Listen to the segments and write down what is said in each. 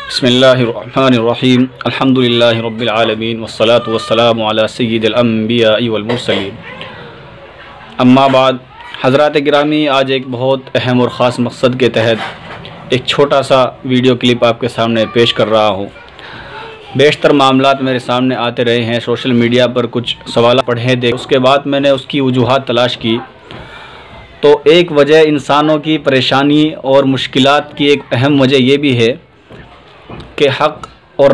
بسم اللہ الرحمن الرحیم الحمد للہ رب العالمین والصلاة والسلام علی سید الانبیاء والمرسلین اما بعد، حضرات گرامی، آج ایک بہت اہم اور خاص مقصد کے تحت ایک چھوٹا سا ویڈیو کلپ آپ کے سامنے پیش کر رہا ہوں۔ بیشتر معاملات میرے سامنے آتے رہے ہیں، سوشل میڈیا پر کچھ سوالات پڑھے دیکھ، اس کے بعد میں نے اس کی وجوہات تلاش کی تو ایک وجہ انسانوں کی پریشانی اور مشکلات کی ایک اہم وجہ یہ بھی ہے کہ حق اور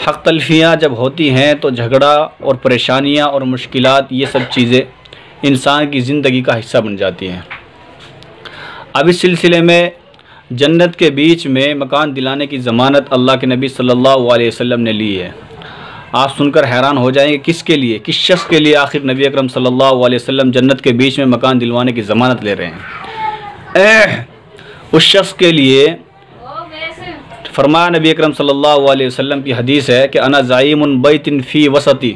حق تلفیاں جب ہوتی ہیں تو جھگڑا اور پریشانیاں اور مشکلات، یہ سب چیزیں انسان کی زندگی کا حصہ بن جاتی ہیں۔ اب اس سلسلے میں جنت کے بیچ میں مکان دلانے کی ضمانت اللہ کے نبی صلی اللہ علیہ وسلم نے لی ہے۔ آپ سن کر حیران ہو جائیں گے کس کے لیے، کس شخص کے لیے آخر نبی اکرم صلی اللہ علیہ وسلم جنت کے بیچ میں مکان دلوانے کی ضمانت لے رہے ہیں۔ اس شخص کے لیے فرمایا نبی اکرم صلی اللہ علیہ وسلم کی حدیث ہے کہ انا زعیم بیت فی وسطی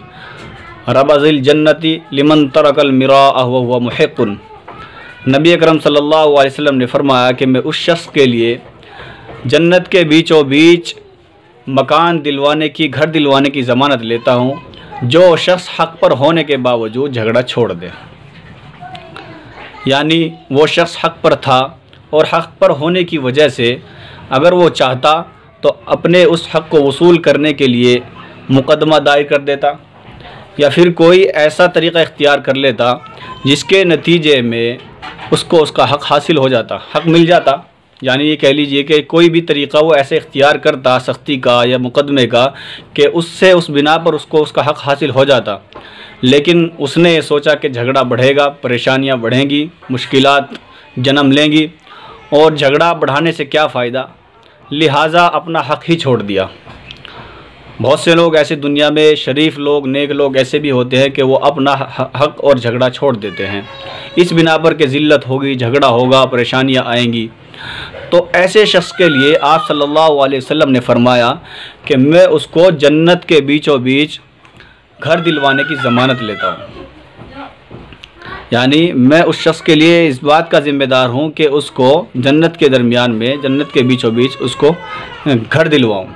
ربض الجنت لمن ترک المراء وهو محق۔ نبی اکرم صلی اللہ علیہ وسلم نے فرمایا کہ میں اس شخص کے لیے جنت کے بیچوں بیچ مکان دلوانے کی، گھر دلوانے کی ضمانت لیتا ہوں جو شخص حق پر ہونے کے باوجود جھگڑا چھوڑ دے۔ یعنی وہ شخص حق پر تھا اور حق پر ہونے کی وجہ سے اگر وہ چاہتا تو اپنے اس حق کو وصول کرنے کے لیے مقدمہ دائر کر دیتا یا پھر کوئی ایسا طریقہ اختیار کر لیتا جس کے نتیجے میں اس کو اس کا حق حاصل ہو جاتا، حق مل جاتا۔ یعنی یہ کہہ لیجئے کہ کوئی بھی طریقہ وہ ایسے اختیار کرتا سختی کا یا مقدمے کا کہ اس سے اس بنا پر اس کو اس کا حق حاصل ہو جاتا، لیکن اس نے سوچا کہ جھگڑا بڑھے گا، پریشانیاں بڑھیں گی، مشکلات جنم لیں گی اور جھگڑا بڑھانے سے کیا فائدہ، لہٰذا اپنا حق ہی چھوڑ دیا۔ بہت سے لوگ ایسے دنیا میں، شریف لوگ، نیک لوگ ایسے بھی ہوتے ہیں کہ وہ اپنا حق اور جھگڑا چھوڑ دیتے ہیں اس بنا پر کہ ذلت ہوگی، جھگڑا ہوگا، پریشانیاں آئیں گی۔ تو ایسے شخص کے لیے آپ صلی اللہ علیہ وسلم نے فرمایا کہ میں اس کو جنت کے بیچوں بیچ گھر دلوانے کی ضمانت لیتا ہوں۔ یعنی میں اس شخص کے لیے اس بات کا ذمہ دار ہوں کہ اس کو جنت کے درمیان میں، جنت کے بیچوں بیچ اس کو گھر دلواؤں۔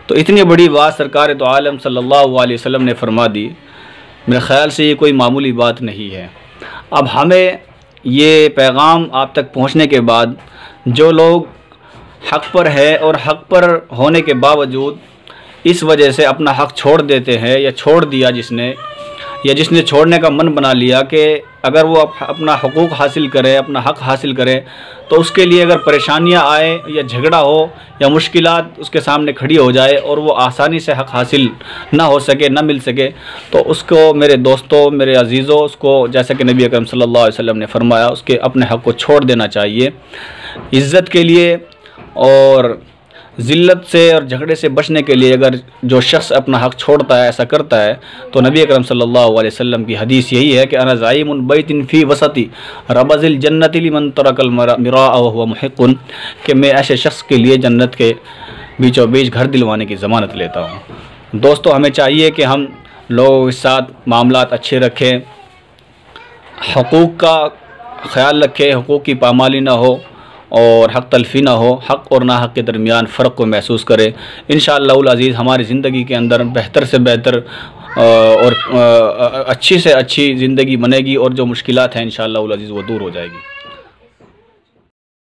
تو اتنی بڑی بات سرکار تو عالم صلی اللہ علیہ وسلم نے فرما دی، میرے خیال سے یہ کوئی معمولی بات نہیں ہے۔ اب ہمیں یہ پیغام آپ تک پہنچنے کے بعد جو لوگ حق پر ہے اور حق پر ہونے کے باوجود اس وجہ سے اپنا حق چھوڑ دیتے ہیں یا چھوڑ دیا جس نے چھوڑنے کا من بنا لیا کہ اگر وہ اپنا حقوق حاصل کرے، اپنا حق حاصل کرے تو اس کے لیے اگر پریشانیاں آئیں یا جھگڑا ہو یا مشکلات اس کے سامنے کھڑی ہو جائے اور وہ آسانی سے حق حاصل نہ ہو سکے، نہ مل سکے، تو اس کو میرے دوستوں، میرے عزیزوں، اس کو جیسا کہ نبی اکرم صلی اللہ علیہ وسلم نے فرمایا اس کے اپنے حق کو چھوڑ دینا چاہیے۔ عزت کے لیے اور ذلت سے اور جھگڑے سے بچنے کے لیے اگر جو شخص اپنا حق چھوڑتا ہے، ایسا کرتا ہے، تو نبی اکرم صلی اللہ علیہ وسلم کی حدیث یہی ہے کہ انا زعیم بیت فی وسطی ربض الجنت لمن ترک المراء وهو محق، کہ میں ایسے شخص کے لیے جنت کے بیچوں بیچ گھر دلوانے کی ضمانت لیتا ہوں۔ دوستو، ہمیں چاہیے کہ ہم لوگوں کے ساتھ معاملات اچھے رکھیں، حقوق کا خیال رکھیں، حقوق کی پامالی نہ ہو اور حق تلفی نہ ہو، حق اور ناحق کے درمیان فرق کو محسوس کرے۔ انشاءاللہ العزیز ہماری زندگی کے اندر بہتر سے بہتر اور اچھی سے اچھی زندگی بنے گی اور جو مشکلات ہیں انشاءاللہ العزیز وہ دور ہو جائے گی۔